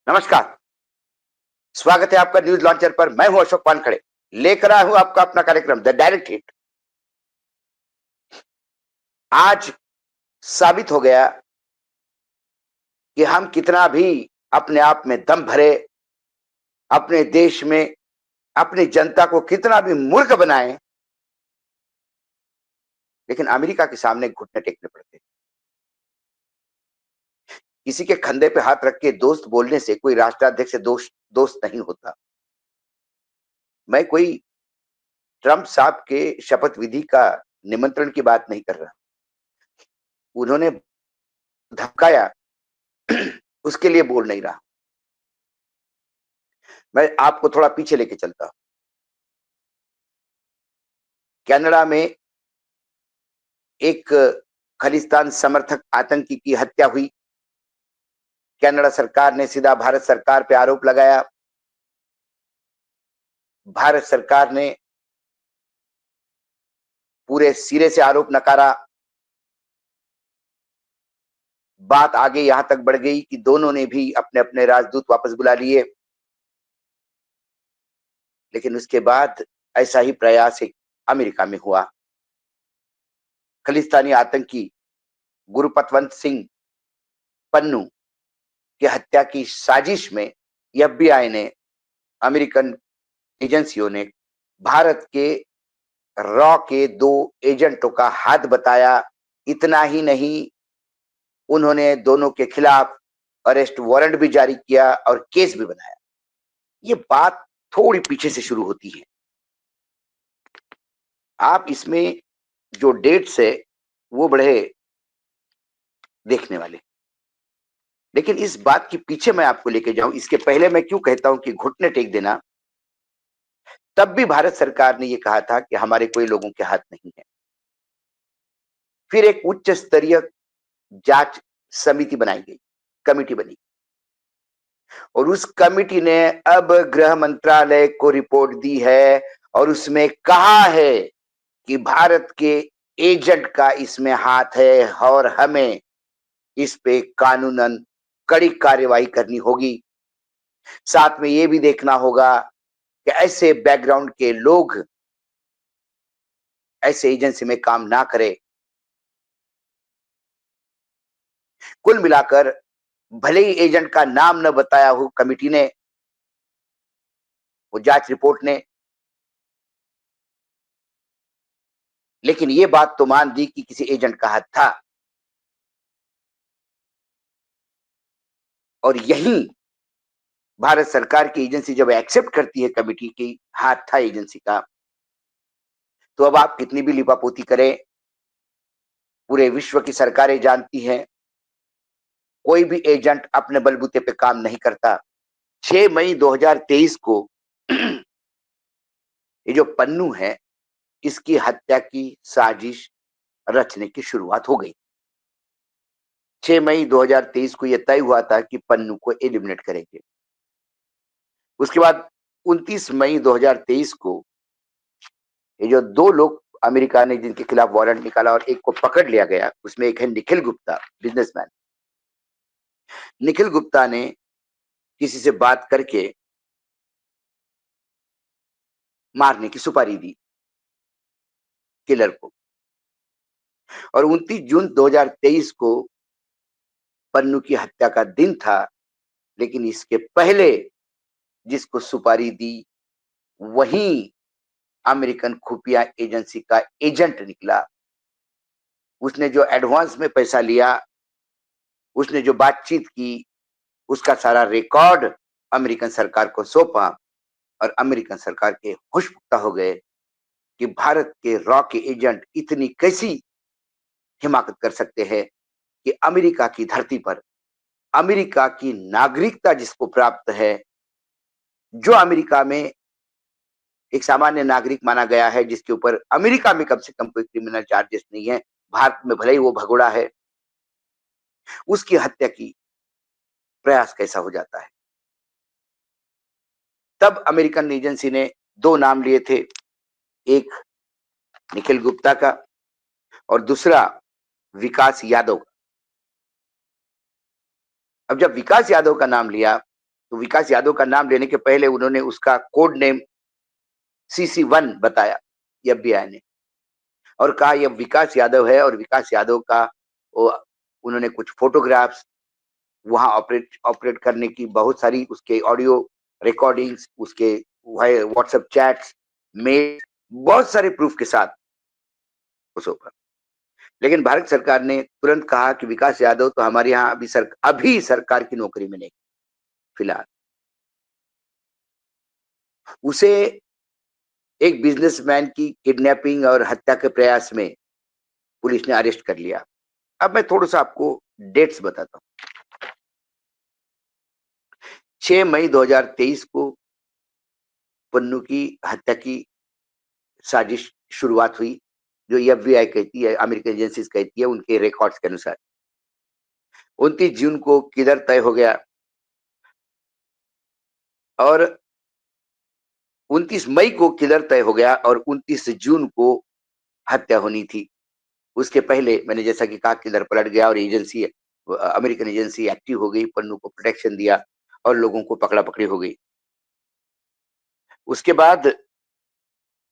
नमस्कार। स्वागत है आपका न्यूज लॉन्चर पर। मैं हूं अशोक वानखड़े, लेकर आया हूं आपका अपना कार्यक्रम द डायरेक्ट हिट। आज साबित हो गया कि हम कितना भी अपने आप में दम भरे, अपने देश में अपनी जनता को कितना भी मूर्ख बनाएं, लेकिन अमेरिका के सामने घुटने टेकने पड़ते हैं। किसी के कंधे पे हाथ रख के दोस्त बोलने से कोई राष्ट्राध्यक्ष से दोस्त नहीं होता। मैं कोई ट्रंप साहब के शपथ विधि का निमंत्रण की बात नहीं कर रहा। उन्होंने धमकाया उसके लिए बोल नहीं रहा। मैं आपको थोड़ा पीछे लेके चलता हूं। कनाडा में एक खालिस्तान समर्थक आतंकी की हत्या हुई। कनाडा सरकार ने सीधा भारत सरकार पे आरोप लगाया। भारत सरकार ने पूरे सिरे से आरोप नकारा। बात आगे यहां तक बढ़ गई कि दोनों ने भी अपने अपने राजदूत वापस बुला लिए। लेकिन उसके बाद ऐसा ही प्रयास एक अमेरिका में हुआ। खालिस्तानी आतंकी गुरपतवंत सिंह पन्नू की हत्या की साजिश में एफबीआई ने, अमेरिकन एजेंसियों ने भारत के रॉ के 2 एजेंटों का हाथ बताया। इतना ही नहीं, उन्होंने दोनों के खिलाफ अरेस्ट वारंट भी जारी किया और केस भी बनाया। ये बात थोड़ी पीछे से शुरू होती है। आप इसमें जो डेट्स है वो बड़े देखने वाले। लेकिन इस बात के पीछे मैं आपको लेके जाऊं, इसके पहले मैं क्यों कहता हूं कि घुटने टेक देना। तब भी भारत सरकार ने यह कहा था कि हमारे कोई लोगों के हाथ नहीं है। फिर एक उच्च स्तरीय जांच समिति बनाई गई, कमेटी बनी, और उस कमेटी ने अब गृह मंत्रालय को रिपोर्ट दी है और उसमें कहा है कि भारत के एजेंट का इसमें हाथ है और हमें इस पे कानूनन कड़ी कार्रवाई करनी होगी। साथ में यह भी देखना होगा कि ऐसे बैकग्राउंड के लोग ऐसे एजेंसी में काम ना करें। कुल मिलाकर भले ही एजेंट का नाम न बताया हो कमेटी ने, वो जांच रिपोर्ट ने, लेकिन ये बात तो मान दी कि किसी एजेंट का हाथ था। और यही भारत सरकार की एजेंसी जब एक्सेप्ट करती है कमेटी की हाथ था एजेंसी का, तो अब आप कितनी भी लिपापोती करें, पूरे विश्व की सरकारें जानती हैं कोई भी एजेंट अपने बलबूते पे काम नहीं करता। 6 मई 2023 को ये जो पन्नू है, इसकी हत्या की साजिश रचने की शुरुआत हो गई। 6 मई 2023 को यह तय हुआ था कि पन्नू को एलिमिनेट करेंगे। उसके बाद 29 मई 2023 को ये जो 2 लोग अमेरिका ने जिनके खिलाफ वारंट निकाला और एक को पकड़ लिया गया, उसमें एक है निखिल गुप्ता, बिजनेसमैन। निखिल गुप्ता ने किसी से बात करके मारने की सुपारी दी किलर को, और 29 जून 2023 को पन्नू की हत्या का दिन था। लेकिन इसके पहले जिसको सुपारी दी वही अमेरिकन खुफिया एजेंसी का एजेंट निकला। उसने जो एडवांस में पैसा लिया, उसने जो बातचीत की, उसका सारा रिकॉर्ड अमेरिकन सरकार को सौंपा और अमेरिकन सरकार के होश पुख्ता हो गए कि भारत के रॉ के एजेंट इतनी कैसी हिमाकत कर सकते हैं कि अमेरिका की धरती पर अमेरिका की नागरिकता जिसको प्राप्त है, जो अमेरिका में एक सामान्य नागरिक माना गया है, जिसके ऊपर अमेरिका में कम से कम कोई क्रिमिनल चार्जेस नहीं है, भारत में भले ही वो भगोड़ा है, उसकी हत्या की प्रयास कैसा हो जाता है। तब अमेरिकन एजेंसी ने 2 नाम लिए थे, एक निखिल गुप्ता का और दूसरा विकास यादव का। अब जब विकास यादव का नाम लिया तो विकास यादव का नाम लेने के पहले उन्होंने उसका कोड नेम CC1 बताया FBI ने, और कहा यह विकास यादव है। और विकास यादव का वो उन्होंने कुछ फोटोग्राफ्स वहाँ ऑपरेट ऑपरेट करने की बहुत सारी उसके ऑडियो रिकॉर्डिंग्स, उसके व्हाट्सएप चैट्स, मेल, बहुत सारे प्रूफ के साथ उस ऊपर। लेकिन भारत सरकार ने तुरंत कहा कि विकास यादव तो हमारे यहाँ अभी सरकार की नौकरी में नहीं, फिलहाल। उसे एक बिजनेसमैन की किडनैपिंग और हत्या के प्रयास में पुलिस ने अरेस्ट कर लिया। अब मैं थोड़ा सा आपको डेट्स बताता हूँ। 6 मई 2023 को पन्नू की हत्या की साजिश शुरुआत हुई, जो FBI कहती है, अमेरिकन एजेंसीज कहती है, उनके रिकॉर्ड्स के अनुसार। 29 जून को किधर तय हो गया, और 29 मई को किलर तय हो गया, और 29 जून को हत्या होनी थी। उसके पहले मैंने जैसा कि कहा, किलर पलट गया और एजेंसी, अमेरिकन एजेंसी एक्टिव हो गई, पन्नू को प्रोटेक्शन दिया और लोगों को पकड़ा पकड़ी हो गई। उसके बाद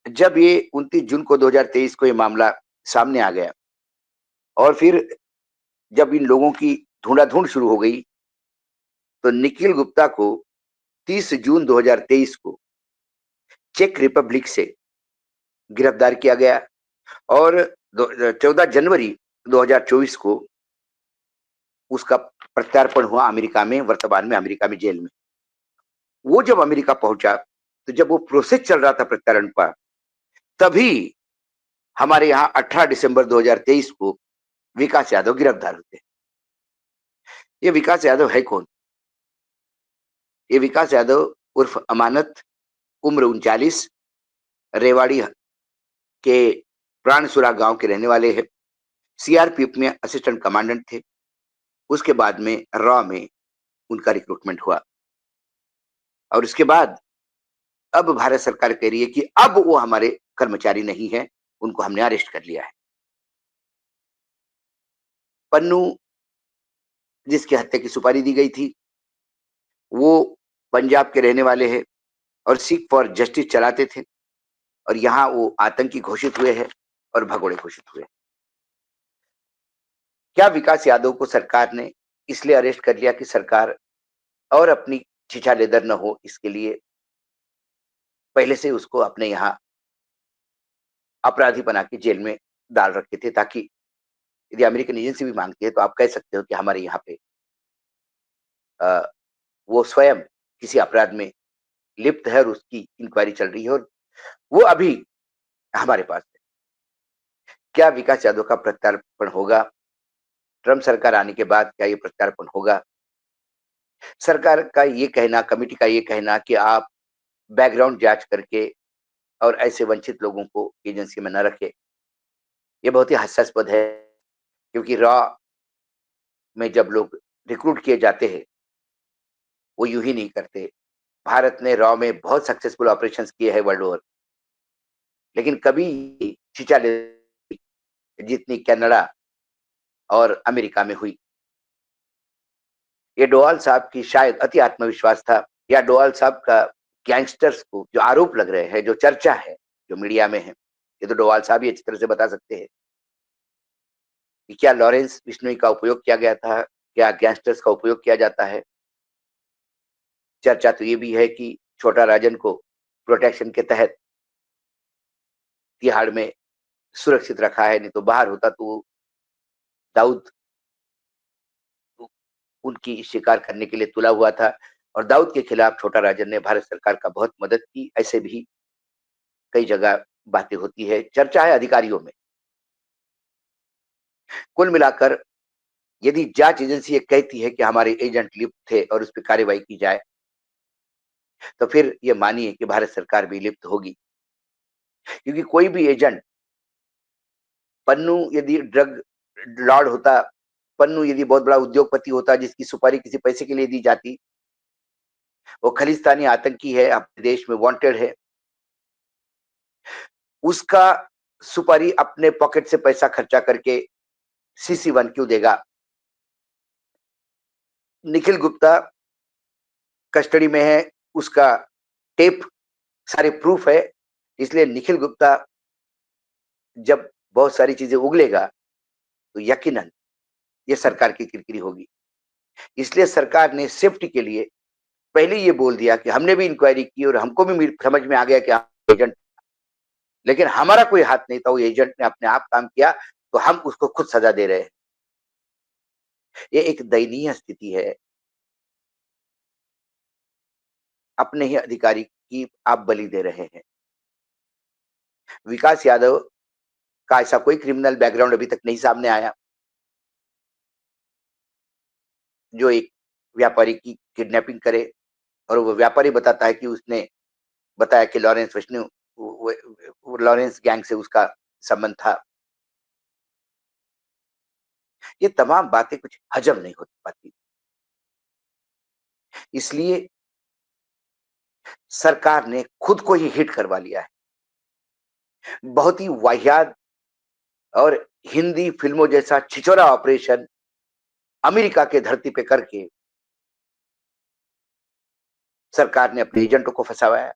जब ये 29 जून को 2023 को ये मामला सामने आ गया, और फिर जब इन लोगों की ढूंढाढूंढ शुरू हो गई, तो निखिल गुप्ता को 30 जून 2023 को चेक रिपब्लिक से गिरफ्तार किया गया, और 14 जनवरी 2024 को उसका प्रत्यार्पण हुआ अमेरिका में, वर्तमान में अमेरिका में जेल में। वो जब अमेरिका पहुंचा, तो जब वो प्रोसेस चल रहा था प्रत्यार्पण का, तभी हमारे यहाँ 18 दिसंबर 2023 को विकास यादव गिरफ्तार होते। ये विकास यादव है कौन? ये विकास यादव उर्फ अमानत, उम्र 39, रेवाड़ी के प्राणसुरा गांव के रहने वाले हैं। CRPF में असिस्टेंट कमांडेंट थे। उसके बाद में रॉ में उनका रिक्रूटमेंट हुआ, और उसके बाद अब भारत सरकार कह रही है कि अब वो हमारे कर्मचारी नहीं है, उनको हमने अरेस्ट कर लिया है। पन्नू, जिसकी हत्या की सुपारी दी गई थी, वो पंजाब के रहने वाले हैं और सिख फॉर जस्टिस चलाते थे, और यहाँ वो आतंकी घोषित हुए हैं और भगोड़े घोषित हुए। क्या विकास यादव को सरकार ने इसलिए अरेस्ट कर लिया कि सरकार और अपनी छीछा-लेदर न हो, इसके लिए पहले से उसको अपने यहाँ अपराधी बना के जेल में डाल रखे थे, ताकि यदि अमेरिकन एजेंसी भी मांगती है तो आप कह सकते हो कि हमारे यहाँ पे अ, वो स्वयं किसी अपराध में लिप्त है और उसकी इंक्वायरी चल रही है, और वो अभी हमारे पास है। क्या विकास यादव का प्रत्यार्पण होगा? ट्रम्प सरकार आने के बाद क्या ये प्रत्यार्पण होगा? सरकार का ये कहना, कमिटी का ये कहना कि आप बैकग्राउंड जांच करके और ऐसे वंचित लोगों को एजेंसी में न रखें, ये बहुत ही हास्यास्पद है, क्योंकि रॉ में जब लोग रिक्रूट किए जाते हैं, वो यूँ ही नहीं करते। भारत ने रॉ में बहुत सक्सेसफुल ऑपरेशंस किए हैं वर्ल्ड ओवर, लेकिन कभी छिछाले जितनी कनाडा और अमेरिका में हुई। ये डोवाल साहब की शायद अति आत्मविश्वास था, या डोवाल साहब का गैंगस्टर्स को जो आरोप लग रहे हैं, जो चर्चा है, जो मीडिया में है, ये तो डोवाल साहब ही अच्छी तरह से बता सकते हैं कि क्या लॉरेंस बिश्नोई का उपयोग किया गया था, क्या गैंगस्टर्स का उपयोग किया जाता है। चर्चा तो ये भी है कि छोटा राजन को प्रोटेक्शन के तहत तिहाड़ में सुरक्षित रखा है, नहीं तो बाहर होता तो दाऊद उनकी शिकार करने के लिए तुला हुआ था, और दाऊद के खिलाफ छोटा राजन ने भारत सरकार का बहुत मदद की। ऐसे भी कई जगह बातें होती है, चर्चा है अधिकारियों में। कुल मिलाकर यदि जांच एजेंसी ये कहती है कि हमारे एजेंट लिप्त थे और उस पर कार्रवाई की जाए, तो फिर ये मानिए कि भारत सरकार भी लिप्त होगी, क्योंकि कोई भी एजेंट, पन्नू यदि ड्रग लॉर्ड होता, पन्नू यदि बहुत बड़ा उद्योगपति होता जिसकी सुपारी किसी पैसे के लिए दी जाती, वो खलिस्तानी आतंकी है, अपने देश में वांटेड है, उसका सुपारी अपने पॉकेट से पैसा खर्चा करके CC1 क्यों देगा? निखिल गुप्ता कस्टडी में है, उसका टेप, सारे प्रूफ है। इसलिए निखिल गुप्ता जब बहुत सारी चीजें उगलेगा तो यकीनन ये सरकार की किरकिरी होगी। इसलिए सरकार ने सेफ्टी के लिए पहले ये बोल दिया कि हमने भी इंक्वायरी की और हमको भी समझ में आ गया कि आप एजेंट, लेकिन हमारा कोई हाथ नहीं था, वो एजेंट ने अपने आप काम किया, तो हम उसको खुद सजा दे रहे हैं। ये एक दयनीय स्थिति है। अपने ही अधिकारी की आप बलि दे रहे हैं। विकास यादव का ऐसा कोई क्रिमिनल बैकग्राउंड अभी तक नहीं सामने आया, जो एक व्यापारी की किडनैपिंग करे और वो व्यापारी बताता है कि उसने बताया कि लॉरेंस विष्णु, लॉरेंस गैंग से उसका संबंध था। ये तमाम बातें कुछ हजम नहीं हो पाती। इसलिए सरकार ने खुद को ही हिट करवा लिया है। बहुत ही वाहियात और हिंदी फिल्मों जैसा छिछोरा ऑपरेशन अमेरिका के धरती पे करके सरकार ने अपने एजेंटों को फंसाया।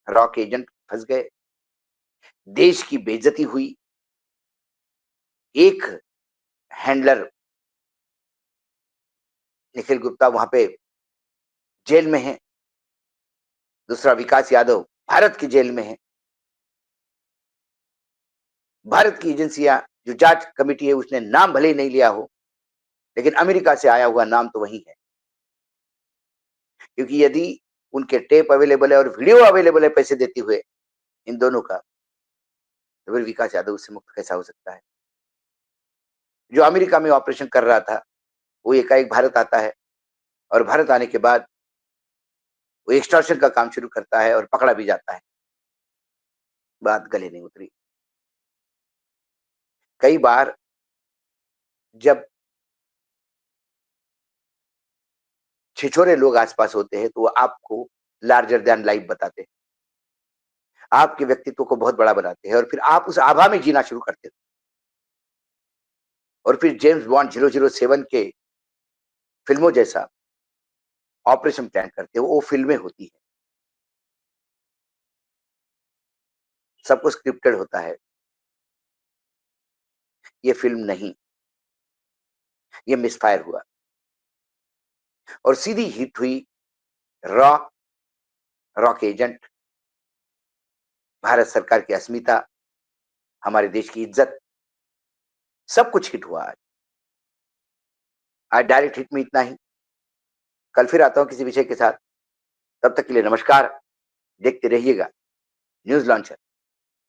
रॉ के एजेंट फंस गए, देश की बेइज्जती हुई। एक हैंडलर निखिल गुप्ता वहां पे जेल में है, दूसरा विकास यादव भारत की जेल में है। भारत की एजेंसियां, जो जांच कमेटी है, उसने नाम भले ही नहीं लिया हो, लेकिन अमेरिका से आया हुआ नाम तो वही है। क्योंकि यदि उनके टेप अवेलेबल है और वीडियो अवेलेबल है पैसे देते हुए इन दोनों का, तो फिर विकास यादव उससे मुक्त कैसा हो सकता है? जो अमेरिका में ऑपरेशन कर रहा था, वो एकाएक भारत आता है और भारत आने के बाद वो एक्सटॉर्शन का काम शुरू करता है और पकड़ा भी जाता है। बात गले नहीं उतरी। कई बार जब छिछोरे लोग आस-पास होते हैं, तो वो आपको लार्जर दैन लाइफ बताते हैं। आपके व्यक्तित्व को बहुत बड़ा बनाते हैं और फिर आप उस आभा में जीना शुरू करते हो। और फिर जेम्स बॉन्ड 007 के फ़िल्मों जैसा ऑपरेशन प्लान करते हो, वो फ़िल्में होती हैं। सब कुछ स्क्रिप्टेड होता है। ये फ़िल्म नहीं, ये मिसफायर हुआ और सीधी हिट हुई। रॉ, रॉक एजेंट, भारत सरकार की अस्मिता, हमारे देश की इज्जत, सब कुछ हिट हुआ आज। आज डायरेक्ट हिट में इतना ही। कल फिर आता हूँ किसी विषय के साथ। तब तक के लिए नमस्कार। देखते रहिएगा न्यूज़ लॉन्चर।